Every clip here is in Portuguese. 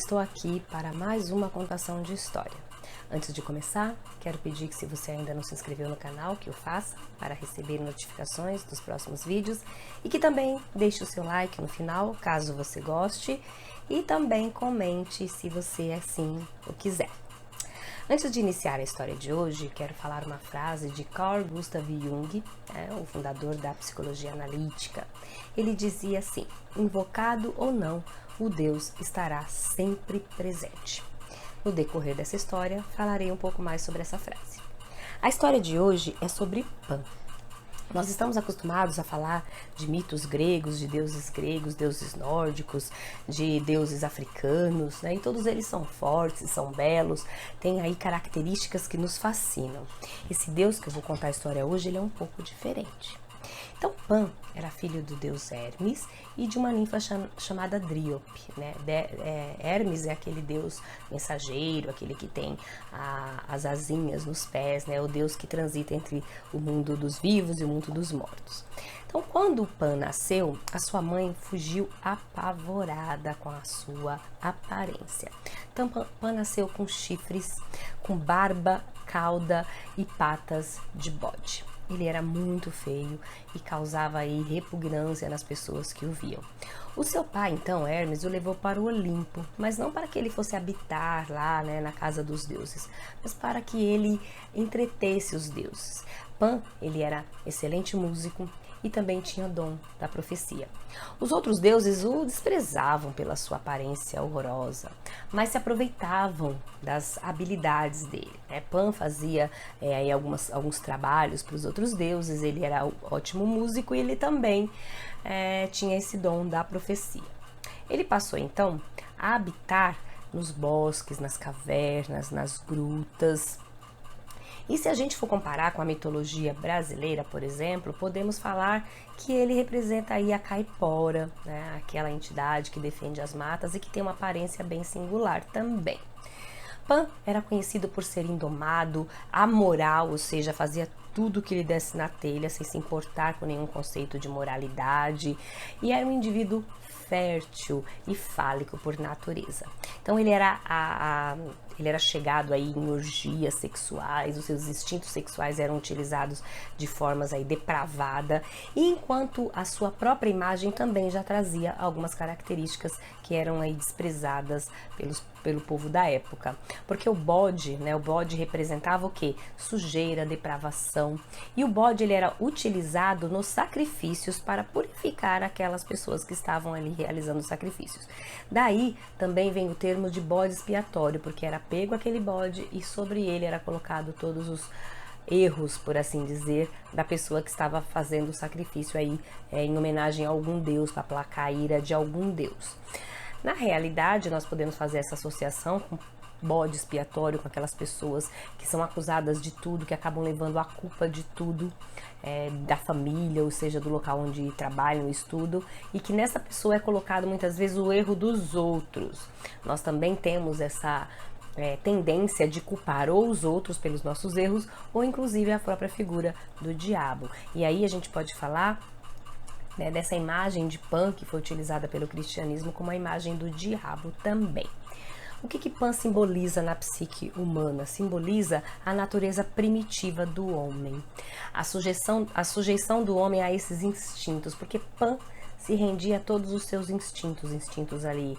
estou aqui para mais uma contação de história. Antes de começar, quero pedir que se você ainda não se inscreveu no canal, que o faça para receber notificações dos próximos vídeos e que também deixe o seu like no final, caso você goste, e também comente se você assim o quiser. Antes de iniciar a história de hoje, quero falar uma frase de Carl Gustav Jung, o fundador da psicologia analítica. Ele dizia assim: invocado ou não, o Deus estará sempre presente. No decorrer dessa história, falarei um pouco mais sobre essa frase. A história de hoje é sobre Pan. Nós estamos acostumados a falar de mitos gregos, de deuses nórdicos, de deuses africanos, né? E todos eles são fortes, são belos, têm aí características que nos fascinam. Esse deus que eu vou contar a história hoje, ele é um pouco diferente. Então, Pan era filho do deus Hermes e de uma ninfa chamada Dríope, né? Hermes é aquele deus mensageiro, aquele que tem as asinhas nos pés, né? O deus que transita entre o mundo dos vivos e o mundo dos mortos. Então, quando Pan nasceu, a sua mãe fugiu apavorada com a sua aparência. Então, Pan nasceu com chifres, com barba, cauda e patas de bode. Ele era muito feio e causava aí repugnância nas pessoas que o viam. O seu pai, então, Hermes, o levou para o Olimpo, mas não para que ele fosse habitar lá, né, na casa dos deuses, mas para que ele entretesse os deuses. Pan, ele era excelente músico e também tinha dom da profecia. Os outros deuses o desprezavam pela sua aparência horrorosa, mas se aproveitavam das habilidades dele, né? Pan fazia alguns trabalhos para os outros deuses, ele era ótimo músico e ele também tinha esse dom da profecia. Ele passou então a habitar nos bosques, nas cavernas, nas grutas. E se a gente for comparar com a mitologia brasileira, por exemplo, podemos falar que ele representa aí a caipora, né? Aquela entidade que defende as matas e que tem uma aparência bem singular também. Pan era conhecido por ser indomado, amoral, ou seja, fazia tudo que lhe desse na telha, sem se importar com nenhum conceito de moralidade, e era um indivíduo fértil e fálico por natureza. Então ele era chegado aí em orgias sexuais, os seus instintos sexuais eram utilizados de formas aí depravada, e enquanto a sua própria imagem também já trazia algumas características que eram aí desprezadas pelo povo da época. Porque o bode, né, o bode representava o quê? Sujeira, depravação. E o bode ele era utilizado nos sacrifícios para purificar aquelas pessoas que estavam ali realizando os sacrifícios. Daí também vem o termo de bode expiatório, porque era pego aquele bode e sobre ele era colocado todos os erros, por assim dizer, da pessoa que estava fazendo o sacrifício aí em homenagem a algum deus, para aplacar a ira de algum deus. Na realidade, nós podemos fazer essa associação com bode expiatório, com aquelas pessoas que são acusadas de tudo, que acabam levando a culpa de tudo, da família, ou seja, do local onde trabalham, estudam, e que nessa pessoa é colocado muitas vezes o erro dos outros. Nós também temos essa tendência de culpar ou os outros pelos nossos erros, ou inclusive a própria figura do diabo. E aí a gente pode falar dessa imagem de Pan que foi utilizada pelo cristianismo como a imagem do diabo também. O que Pan simboliza na psique humana? Simboliza a natureza primitiva do homem, a sujeição do homem a esses instintos, porque Pan se rendia a todos os seus instintos ali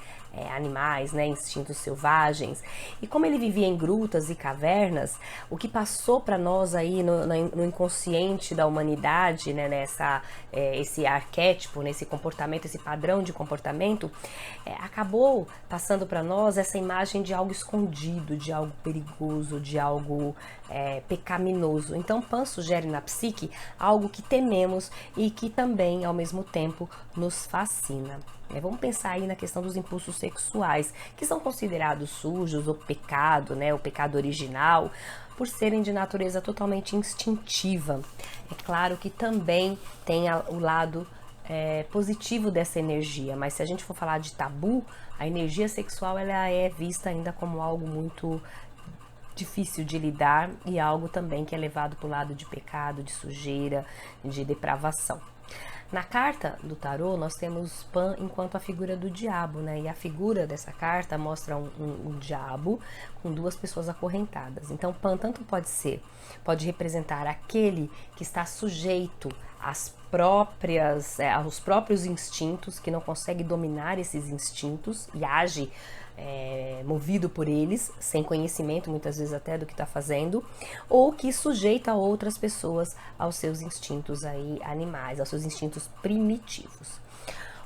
animais, né, instintos selvagens. E como ele vivia em grutas e cavernas, o que passou para nós aí no inconsciente da humanidade, né, esse arquétipo, nesse comportamento, esse padrão de comportamento, acabou passando para nós essa imagem de algo escondido, de algo perigoso, de algo pecaminoso. Então Pan sugere na psique algo que tememos e que também, ao mesmo tempo, nos fascina. Vamos pensar aí na questão dos impulsos sexuais, que são considerados sujos ou pecado, né, o pecado original, por serem de natureza totalmente instintiva. É claro que também tem o lado positivo dessa energia, mas se a gente for falar de tabu, a energia sexual ela é vista ainda como algo muito difícil de lidar e algo também que é levado para o lado de pecado, de sujeira, de depravação. Na carta do tarô, nós temos Pan enquanto a figura do diabo, né? E a figura dessa carta mostra um diabo com duas pessoas acorrentadas. Então, Pan tanto pode representar aquele que está sujeito aos próprios instintos, que não consegue dominar esses instintos e age movido por eles, sem conhecimento muitas vezes até do que está fazendo, ou que sujeita outras pessoas aos seus instintos aí animais, aos seus instintos primitivos.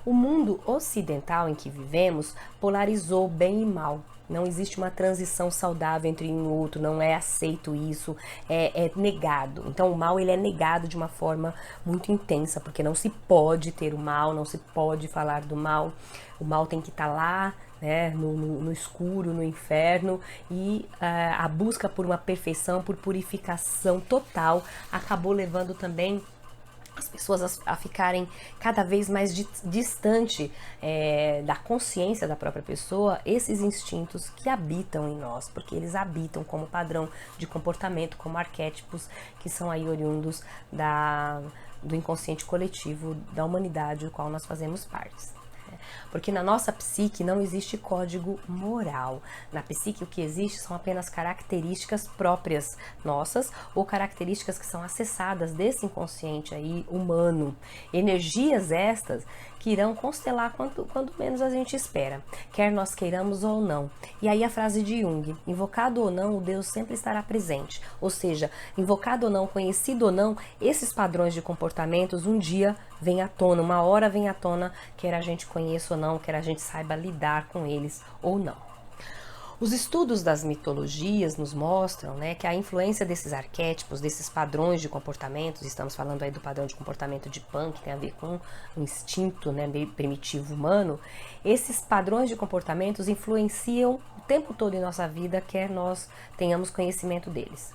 O mundo ocidental em que vivemos polarizou bem e mal. Não existe uma transição saudável entre um e outro, não é aceito isso, é negado. Então o mal ele é negado de uma forma muito intensa, porque não se pode ter o mal, não se pode falar do mal. O mal tem que estar lá, né, no escuro, no inferno, e a busca por uma perfeição, por purificação total, acabou levando também as pessoas a ficarem cada vez mais distante da consciência da própria pessoa, esses instintos que habitam em nós, porque eles habitam como padrão de comportamento, como arquétipos que são aí oriundos do inconsciente coletivo da humanidade, do qual nós fazemos parte. Porque na nossa psique não existe código moral. Na psique o que existe são apenas características próprias nossas ou características que são acessadas desse inconsciente aí humano. Energias estas que irão constelar quando menos a gente espera, quer nós queiramos ou não. E aí a frase de Jung, invocado ou não, o Deus sempre estará presente. Ou seja, invocado ou não, conhecido ou não, esses padrões de comportamentos um dia vêm à tona, uma hora vem à tona, quer a gente conheça ou não, quer a gente saiba lidar com eles ou não. Os estudos das mitologias nos mostram, né, que a influência desses arquétipos, desses padrões de comportamentos, estamos falando aí do padrão de comportamento de Pan, que tem a ver com o instinto, né, primitivo humano, esses padrões de comportamentos influenciam o tempo todo em nossa vida, quer nós tenhamos conhecimento deles.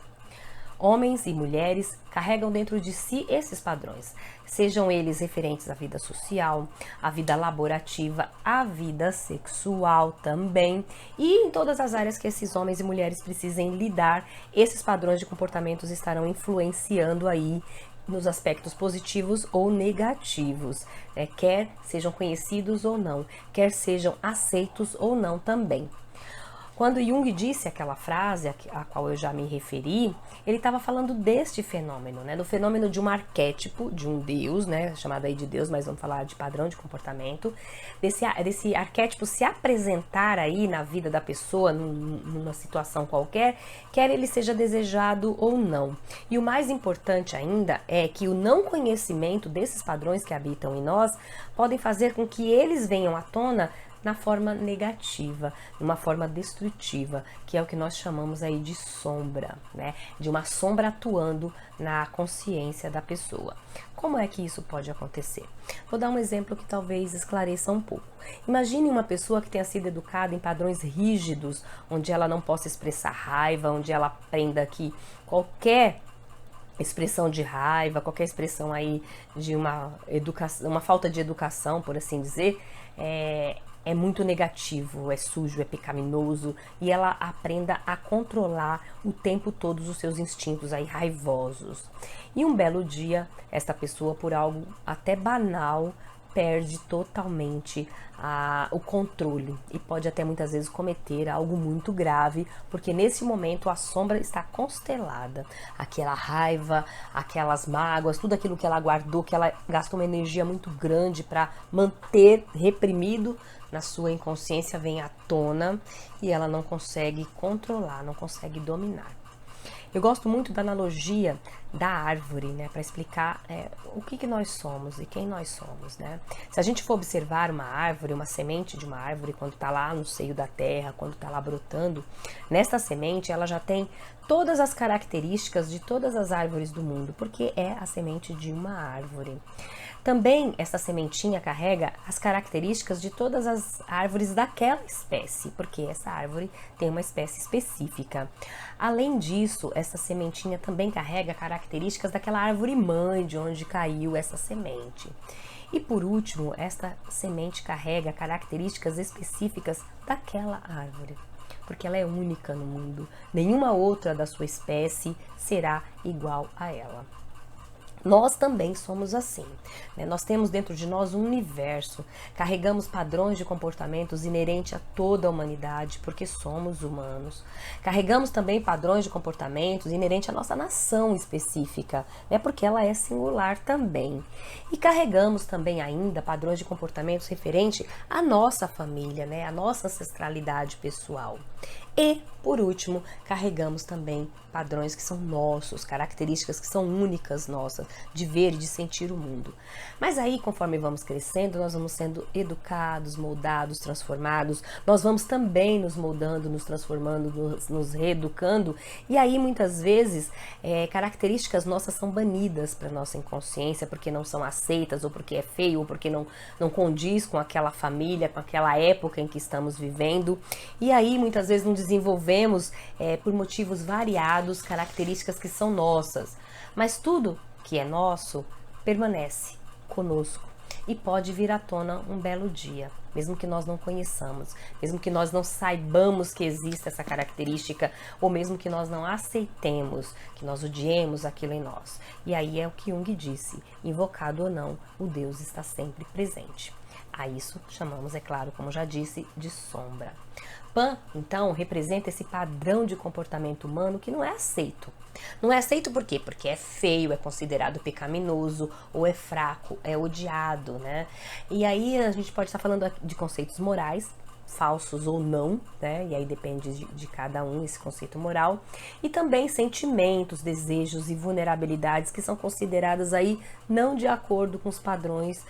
Homens e mulheres carregam dentro de si esses padrões, sejam eles referentes à vida social, à vida laborativa, à vida sexual também, e em todas as áreas que esses homens e mulheres precisem lidar, esses padrões de comportamentos estarão influenciando aí nos aspectos positivos ou negativos, né? Quer sejam conhecidos ou não, quer sejam aceitos ou não também. Quando Jung disse aquela frase a qual eu já me referi, ele estava falando deste fenômeno, né? Do fenômeno de um arquétipo, de um Deus, né? Chamado aí de Deus, mas vamos falar de padrão de comportamento, desse arquétipo se apresentar aí na vida da pessoa, numa situação qualquer, quer ele seja desejado ou não. E o mais importante ainda é que o não conhecimento desses padrões que habitam em nós podem fazer com que eles venham à tona na forma negativa, numa forma destrutiva, que é o que nós chamamos aí de sombra, né? De uma sombra atuando na consciência da pessoa. Como é que isso pode acontecer? Vou dar um exemplo que talvez esclareça um pouco. Imagine uma pessoa que tenha sido educada em padrões rígidos, onde ela não possa expressar raiva, onde ela aprenda que qualquer expressão de raiva, qualquer expressão aí de uma falta de educação, por assim dizer, é muito negativo, é sujo, é pecaminoso, e ela aprenda a controlar o tempo todo os seus instintos aí raivosos. E um belo dia, esta pessoa, por algo até banal, perde totalmente o controle e pode até muitas vezes cometer algo muito grave, porque nesse momento a sombra está constelada, aquela raiva, aquelas mágoas, tudo aquilo que ela guardou, que ela gastou uma energia muito grande para manter reprimido na sua inconsciência, vem à tona e ela não consegue controlar, não consegue dominar. Eu gosto muito da analogia da árvore, né, para explicar o que nós somos e quem nós somos, né? Se a gente for observar uma árvore, uma semente de uma árvore, quando está lá no seio da terra, quando está lá brotando, nesta semente ela já tem todas as características de todas as árvores do mundo, porque é a semente de uma árvore. Também essa sementinha carrega as características de todas as árvores daquela espécie, porque essa árvore tem uma espécie específica. Além disso, essa sementinha também carrega características daquela árvore mãe de onde caiu essa semente. E por último, esta semente carrega características específicas daquela árvore, porque ela é única no mundo. Nenhuma outra da sua espécie será igual a ela. Nós também somos assim, né? Nós temos dentro de nós um universo, carregamos padrões de comportamentos inerentes a toda a humanidade, porque somos humanos. Carregamos também padrões de comportamentos inerentes à nossa nação específica, né? Porque ela é singular também. E carregamos também ainda padrões de comportamentos referentes à nossa família, né? À nossa ancestralidade pessoal. E, por último, carregamos também padrões que são nossos, características que são únicas nossas, de ver e de sentir o mundo. Mas aí, conforme vamos crescendo, nós vamos sendo educados, moldados, transformados, nós vamos também nos moldando, nos transformando, nos reeducando, e aí muitas vezes características nossas são banidas para nossa inconsciência, porque não são aceitas, ou porque é feio, ou porque não condiz com aquela família, com aquela época em que estamos vivendo, e aí muitas vezes não desenvolvemos por motivos variados características que são nossas, mas tudo que é nosso permanece conosco e pode vir à tona um belo dia, mesmo que nós não conheçamos, mesmo que nós não saibamos que existe essa característica, ou mesmo que nós não aceitemos, que nós odiemos aquilo em nós. E aí é o que Jung disse: invocado ou não, o Deus está sempre presente. A isso chamamos, é claro, como já disse, de sombra. Pan, então, representa esse padrão de comportamento humano que não é aceito. Não é aceito por quê? Porque é feio, é considerado pecaminoso, ou é fraco, é odiado, né? E aí a gente pode estar falando de conceitos morais, falsos ou não, né? E aí depende de cada um esse conceito moral. E também sentimentos, desejos e vulnerabilidades que são consideradas aí não de acordo com os padrões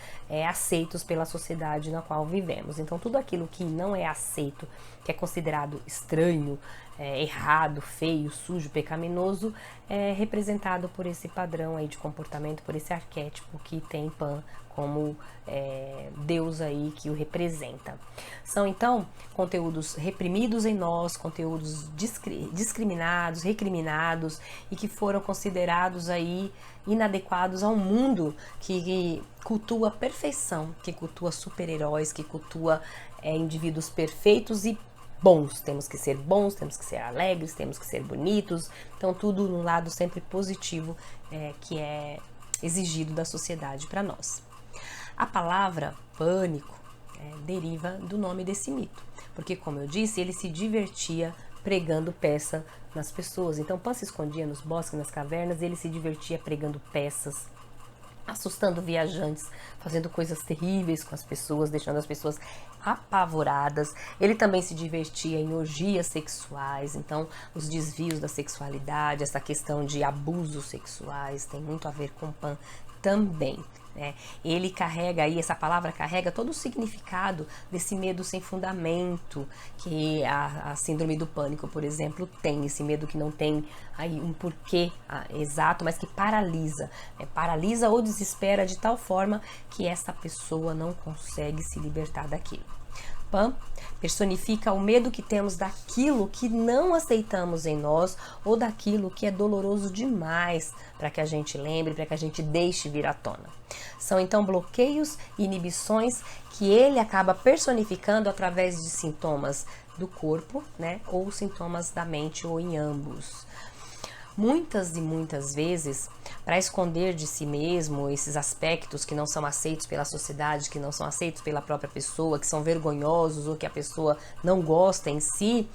aceitos pela sociedade na qual vivemos. Então tudo aquilo que não é aceito, que é considerado estranho, errado, feio, sujo, pecaminoso, é representado por esse padrão aí de comportamento, por esse arquétipo que tem Pan como Deus aí que o representa. São então conteúdos reprimidos em nós, conteúdos discriminados, recriminados e que foram considerados aí inadequados ao mundo que cultua a perfeição, que cultua super-heróis, que cultua indivíduos perfeitos e bons. Temos que ser bons, temos que ser alegres, temos que ser bonitos. Então tudo no lado sempre positivo que é exigido da sociedade para nós. A palavra pânico deriva do nome desse mito, porque, como eu disse, ele se divertia pregando peça nas pessoas. Então Pan se escondia nos bosques, nas cavernas, e ele se divertia pregando peças, assustando viajantes, fazendo coisas terríveis com as pessoas, deixando as pessoas apavoradas. Ele também se divertia em orgias sexuais, então os desvios da sexualidade, essa questão de abusos sexuais tem muito a ver com Pan também. Ele carrega aí, essa palavra carrega todo o significado desse medo sem fundamento que a síndrome do pânico, por exemplo, tem. Esse medo que não tem aí um porquê exato, mas que paralisa, paralisa ou desespera de tal forma que essa pessoa não consegue se libertar daquilo. Pan personifica o medo que temos daquilo que não aceitamos em nós ou daquilo que é doloroso demais para que a gente lembre, para que a gente deixe vir à tona. São então bloqueios e inibições que ele acaba personificando através de sintomas do corpo, ou sintomas da mente ou em ambos. Muitas e muitas vezes, para esconder de si mesmo esses aspectos que não são aceitos pela sociedade, que não são aceitos pela própria pessoa, que são vergonhosos ou que a pessoa não gosta em si,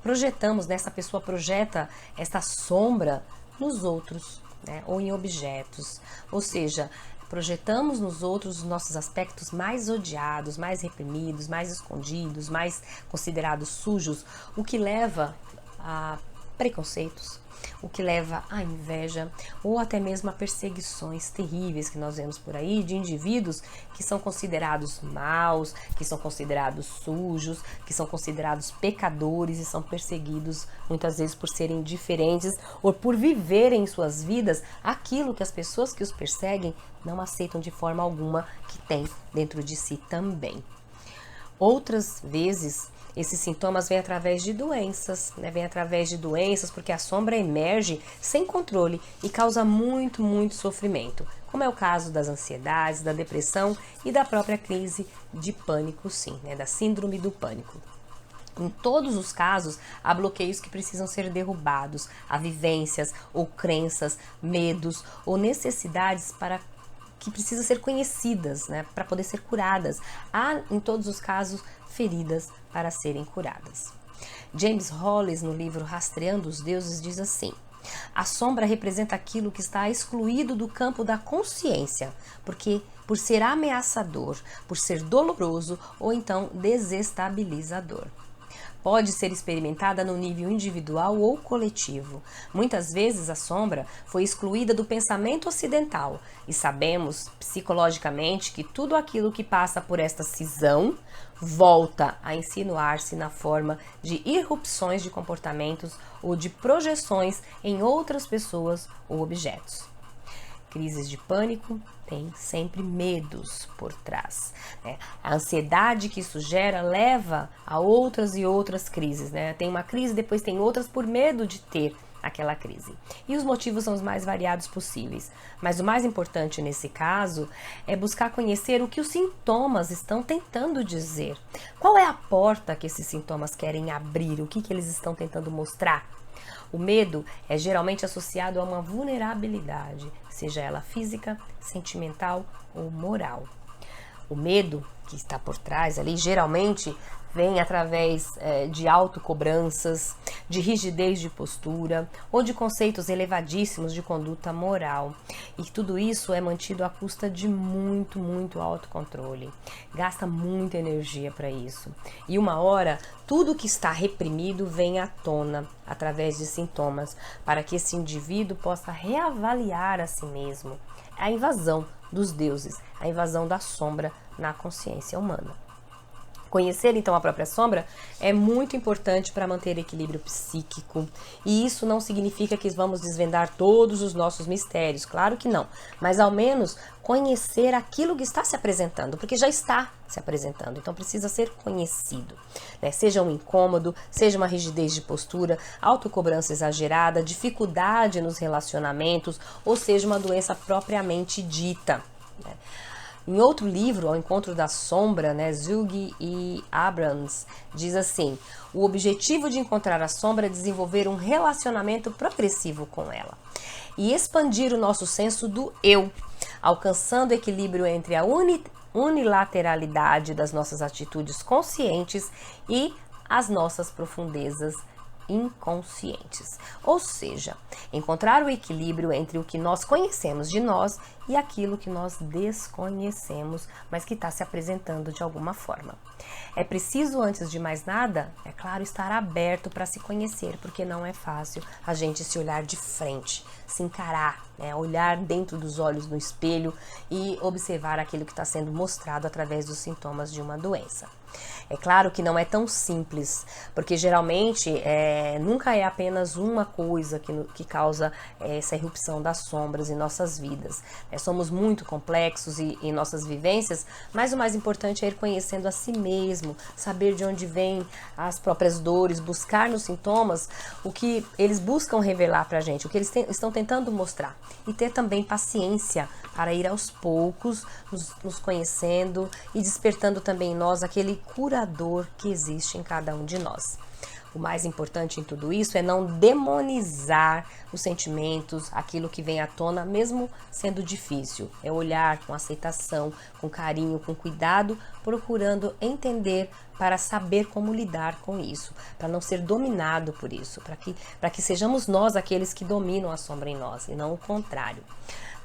projetamos, essa pessoa projeta essa sombra nos outros, ou em objetos. Ou seja, projetamos nos outros os nossos aspectos mais odiados, mais reprimidos, mais escondidos, mais considerados sujos, o que leva a preconceitos, o que leva à inveja ou até mesmo a perseguições terríveis que nós vemos por aí de indivíduos que são considerados maus, que são considerados sujos, que são considerados pecadores e são perseguidos muitas vezes por serem diferentes ou por viverem em suas vidas aquilo que as pessoas que os perseguem não aceitam de forma alguma que tem dentro de si também. Outras vezes, esses sintomas vêm através de doenças, vêm através de doenças porque a sombra emerge sem controle e causa muito, muito sofrimento, como é o caso das ansiedades, da depressão e da própria crise de pânico, sim, da síndrome do pânico. Em todos os casos, há bloqueios que precisam ser derrubados, há vivências ou crenças, medos ou necessidades que precisam ser conhecidas, né, para poder ser curadas. Há, em todos os casos, feridas para serem curadas. James Hollis, no livro Rastreando os Deuses, diz assim: a sombra representa aquilo que está excluído do campo da consciência, porque por ser ameaçador, por ser doloroso ou então desestabilizador. Pode ser experimentada no nível individual ou coletivo. Muitas vezes a sombra foi excluída do pensamento ocidental e sabemos psicologicamente que tudo aquilo que passa por esta cisão volta a insinuar-se na forma de irrupções de comportamentos ou de projeções em outras pessoas ou objetos. Crises de pânico têm sempre medos por trás, né? A ansiedade que isso gera leva a outras e outras crises, né? Tem uma crise, depois tem outras por medo de ter aquela crise. E os motivos são os mais variados possíveis. Mas o mais importante nesse caso é buscar conhecer o que os sintomas estão tentando dizer. Qual é a porta que esses sintomas querem abrir? O que eles estão tentando mostrar? O medo é geralmente associado a uma vulnerabilidade, seja ela física, sentimental ou moral. O medo que está por trás ali geralmente vem através de autocobranças, de rigidez de postura ou de conceitos elevadíssimos de conduta moral. E tudo isso é mantido à custa de muito autocontrole. Gasta muita energia para isso. E uma hora, tudo que está reprimido vem à tona através de sintomas, para que esse indivíduo possa reavaliar a si mesmo. A invasão dos deuses, a invasão da sombra na consciência humana. Conhecer então a própria sombra é muito importante para manter equilíbrio psíquico, e isso não significa que vamos desvendar todos os nossos mistérios, claro que não, mas ao menos conhecer aquilo que está se apresentando, porque já está se apresentando, então precisa ser conhecido, né? Seja um incômodo, seja uma rigidez de postura, autocobrança exagerada, dificuldade nos relacionamentos, ou seja uma doença propriamente dita, né? Em outro livro, Ao Encontro da Sombra, né, Zug e Abrams diz assim: o objetivo de encontrar a sombra é desenvolver um relacionamento progressivo com ela e expandir o nosso senso do eu, alcançando equilíbrio entre a unilateralidade das nossas atitudes conscientes e as nossas profundezas inconscientes. Ou seja, encontrar o equilíbrio entre o que nós conhecemos de nós e aquilo que nós desconhecemos, mas que está se apresentando de alguma forma. É preciso, antes de mais nada, é claro, estar aberto para se conhecer, porque não é fácil a gente se olhar de frente, se encarar, né? Olhar dentro dos olhos no espelho e observar aquilo que está sendo mostrado através dos sintomas de uma doença. É claro que não é tão simples, porque geralmente nunca é apenas uma coisa que causa essa irrupção das sombras em nossas vidas. Somos muito complexos em nossas vivências, mas o mais importante é ir conhecendo a si mesmo, saber de onde vêm as próprias dores, buscar nos sintomas o que eles buscam revelar pra gente, o que eles estão tentando mostrar. E ter também paciência para ir aos poucos nos conhecendo e despertando também em nós aquele curador que existe em cada um de nós. O mais importante em tudo isso é não demonizar os sentimentos, aquilo que vem à tona, mesmo sendo difícil. É olhar com aceitação, com carinho, com cuidado, procurando entender para saber como lidar com isso, para não ser dominado por isso, para que sejamos nós aqueles que dominam a sombra em nós e não o contrário.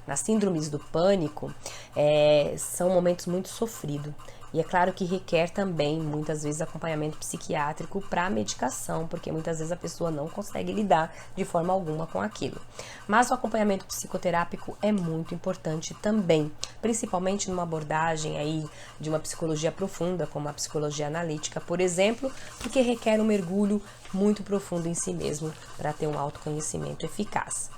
Nas síndromes do pânico, são momentos muito sofridos. E é claro que requer também, muitas vezes, acompanhamento psiquiátrico para medicação, porque muitas vezes a pessoa não consegue lidar de forma alguma com aquilo. Mas o acompanhamento psicoterápico é muito importante também, principalmente numa abordagem aí de uma psicologia profunda, como a psicologia analítica, por exemplo, porque requer um mergulho muito profundo em si mesmo para ter um autoconhecimento eficaz.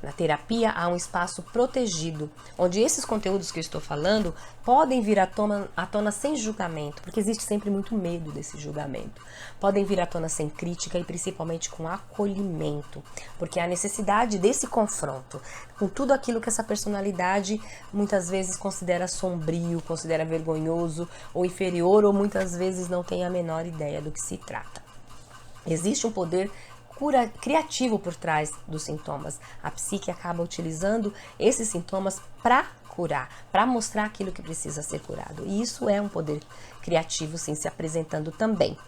Na terapia há um espaço protegido, onde esses conteúdos que eu estou falando podem vir à tona sem julgamento, porque existe sempre muito medo desse julgamento. Podem vir à tona sem crítica e principalmente com acolhimento, porque há necessidade desse confronto com tudo aquilo que essa personalidade muitas vezes considera sombrio, considera vergonhoso ou inferior, ou muitas vezes não tem a menor ideia do que se trata. Existe um poder criativo por trás dos sintomas. A psique acaba utilizando esses sintomas para curar, para mostrar aquilo que precisa ser curado. E isso é um poder criativo, sim, se apresentando também.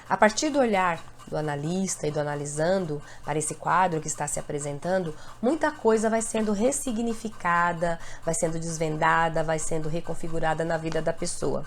A partir do olhar do analista e do analisando para esse quadro que está se apresentando, muita coisa vai sendo ressignificada, vai sendo desvendada, vai sendo reconfigurada na vida da pessoa.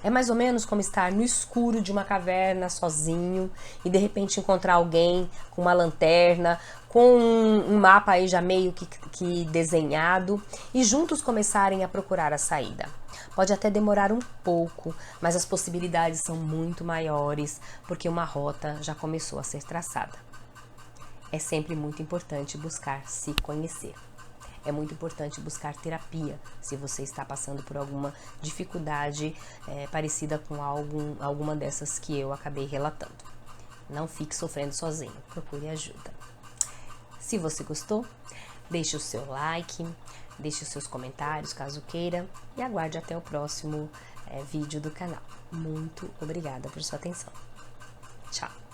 É mais ou menos como estar no escuro de uma caverna sozinho e de repente encontrar alguém com uma lanterna, com um mapa aí já meio que desenhado e juntos começarem a procurar a saída. Pode até demorar um pouco, mas as possibilidades são muito maiores porque uma rota já começou a ser traçada. É sempre muito importante buscar se conhecer. É muito importante buscar terapia se você está passando por alguma dificuldade parecida com alguma dessas que eu acabei relatando. Não fique sofrendo sozinho, procure ajuda. Se você gostou, deixe o seu like, deixe os seus comentários caso queira e aguarde até o próximo vídeo do canal. Muito obrigada por sua atenção. Tchau!